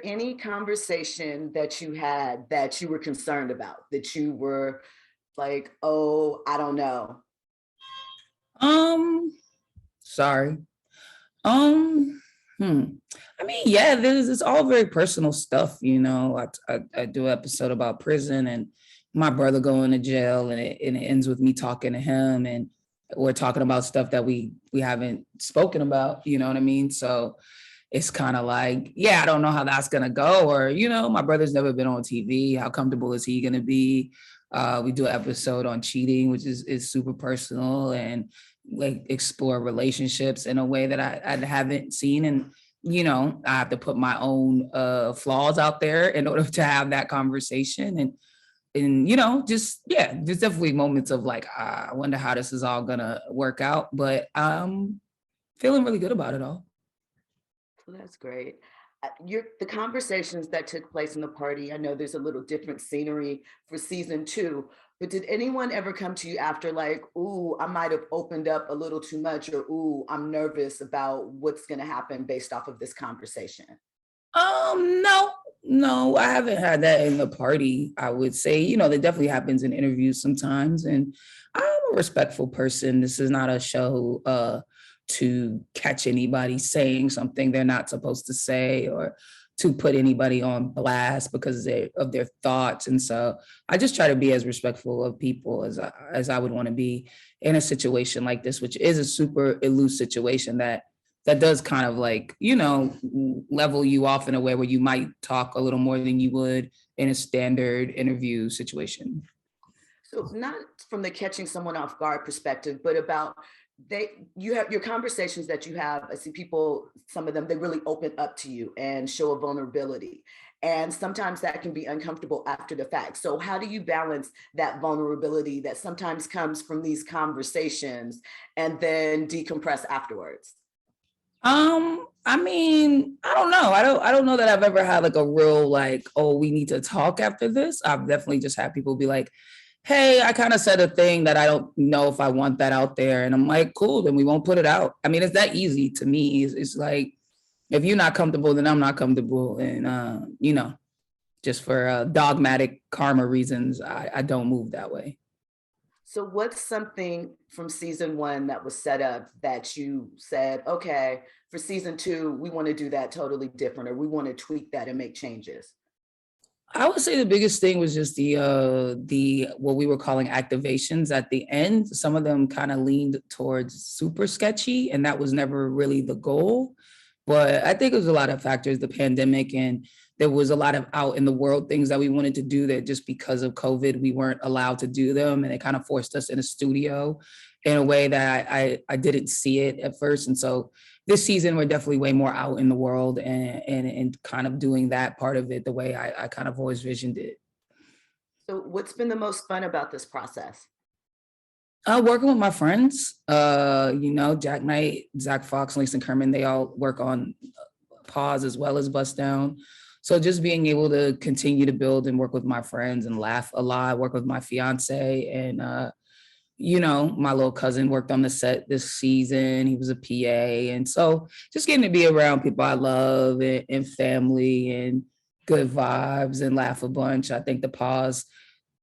there any conversation that you had that you were concerned about, that you were like, oh, I don't know? Um, Sorry. Um, I mean, yeah, it's all very personal stuff, you know. I do an episode about prison and my brother going to jail, and it ends with me talking to him, and we're talking about stuff that we haven't spoken about, you know what I mean? So it's kind of like, yeah, I don't know how that's gonna go, or my brother's never been on TV. How comfortable is he gonna be? We do an episode on cheating, which is super personal, and like explore relationships in a way that I haven't seen. And I have to put my own flaws out there in order to have that conversation. And just yeah, there's definitely moments of like, I wonder how this is all gonna work out, but I'm feeling really good about it all. So that's great. The conversations that took place in the party, I know there's a little different scenery for season two, but did anyone ever come to you after like, ooh, I might have opened up a little too much, or ooh, I'm nervous about what's going to happen based off of this conversation? No, no, I haven't had that in the party. I would say, that definitely happens in interviews sometimes. And I'm a respectful person. This is not a show to catch anybody saying something they're not supposed to say, or to put anybody on blast because of their thoughts. And so I just try to be as respectful of people as I would want to be in a situation like this, which is a super loose situation that does kind of like, level you off in a way where you might talk a little more than you would in a standard interview situation. So not from the catching someone off guard perspective, but about you have your conversations that you have. I see people, some of them, they really open up to you and show a vulnerability. And sometimes that can be uncomfortable after the fact. So how do you balance that vulnerability that sometimes comes from these conversations and then decompress afterwards? I mean, I don't know. I don't know that I've ever had like a real like, oh, we need to talk after this. I've definitely just had people be like, hey, I kind of said a thing that I don't know if I want that out there. And I'm like, cool, then we won't put it out. I mean, it's that easy to me. It's like, if you're not comfortable, then I'm not comfortable. And just for dogmatic karma reasons, I don't move that way. So what's something from season one that was set up that you said, okay, for season two, we want to do that totally different, or we want to tweak that and make changes? I would say the biggest thing was just the what we were calling activations at the end. Some of them kind of leaned towards super sketchy, and that was never really the goal. But I think it was a lot of factors, the pandemic, and there was a lot of out in the world things that we wanted to do that just because of COVID, we weren't allowed to do them. And it kind of forced us in a studio in a way that I didn't see it at first. And so this season, we're definitely way more out in the world and kind of doing that part of it the way I kind of always visioned it. So what's been the most fun about this process? Working with my friends, Jack Knight, Zach Fox, and Lisa Kerman, they all work on Pause as well as Bust Down. So just being able to continue to build and work with my friends and laugh a lot, work with my fiance, and my little cousin worked on the set this season. He was a PA. And so just getting to be around people I love and family and good vibes and laugh a bunch. I think the Pause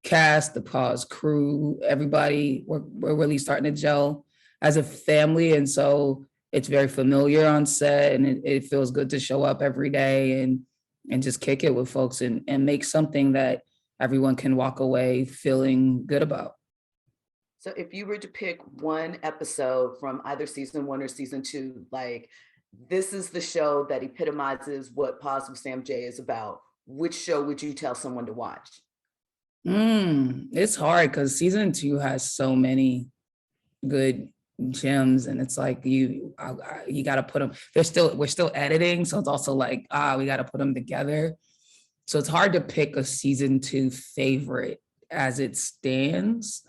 cast, the Pause crew, everybody, we're really starting to gel as a family. And so it's very familiar on set, and it feels good to show up every day and just kick it with folks and make something that everyone can walk away feeling good about. So if you were to pick one episode from either season one or season two, like this is the show that epitomizes what Positive Sam J is about, which show would you tell someone to watch? It's hard because season two has so many good gems, and it's like you got to put them. We're still editing, so it's also like we got to put them together. So it's hard to pick a season two favorite as it stands.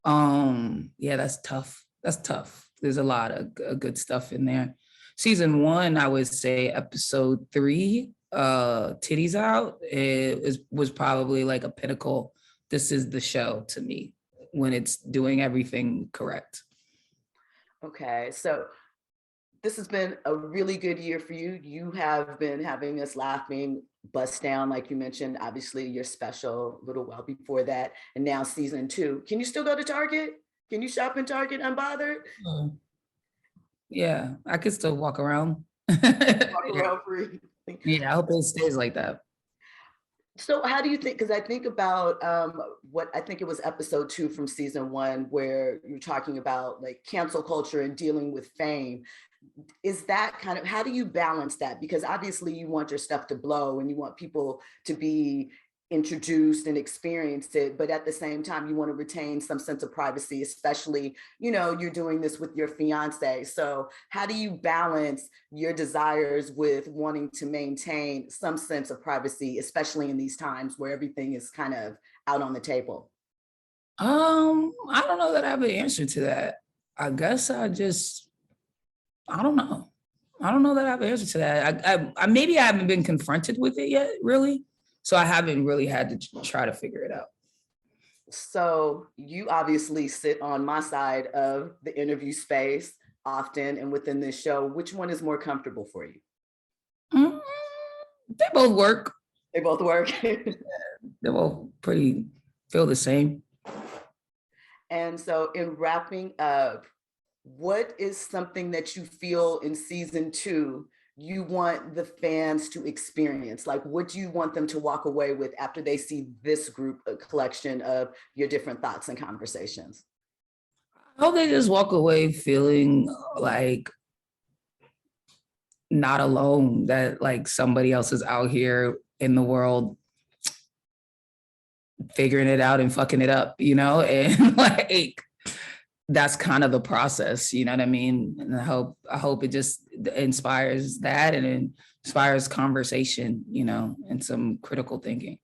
Yeah, that's tough. That's tough. There's a lot of good stuff in there. Season one, I would say episode 3, Titties Out, was probably like a pinnacle. This is the show to me when it's doing everything correct. Okay, so This has been a really good year for you. You have been having us laughing, bust down, like you mentioned. Obviously, you're special a little while before that, and now season 2. Can you still go to Target? Can you shop in Target unbothered? Yeah, I could still walk around. Walk around free. Yeah, I hope it stays like that. So how do you think, because I think about what I think it was episode 2 from season 1, where you're talking about like cancel culture and dealing with fame. Is that kind of, how do you balance that? Because obviously you want your stuff to blow and you want people to be introduced and experience it, but at the same time you want to retain some sense of privacy, especially, you're doing this with your fiance. So how do you balance your desires with wanting to maintain some sense of privacy, especially in these times where everything is kind of out on the table? I don't know that I have an answer to that. I guess I don't know. I don't know that I have an answer to that. I maybe I haven't been confronted with it yet, really. So I haven't really had to try to figure it out. So you obviously sit on my side of the interview space often and within this show. Which one is more comfortable for you? Mm, they both work. They both work. They both pretty feel the same. And so in wrapping up, what is something that you feel in season 2 you want the fans to experience? Like, what do you want them to walk away with after they see this group, a collection of your different thoughts and conversations? I hope they just walk away feeling like not alone, that like somebody else is out here in the world figuring it out and fucking it up, and like that's kind of the process, you know what I mean? And I hope it just inspires that and it inspires conversation, and some critical thinking.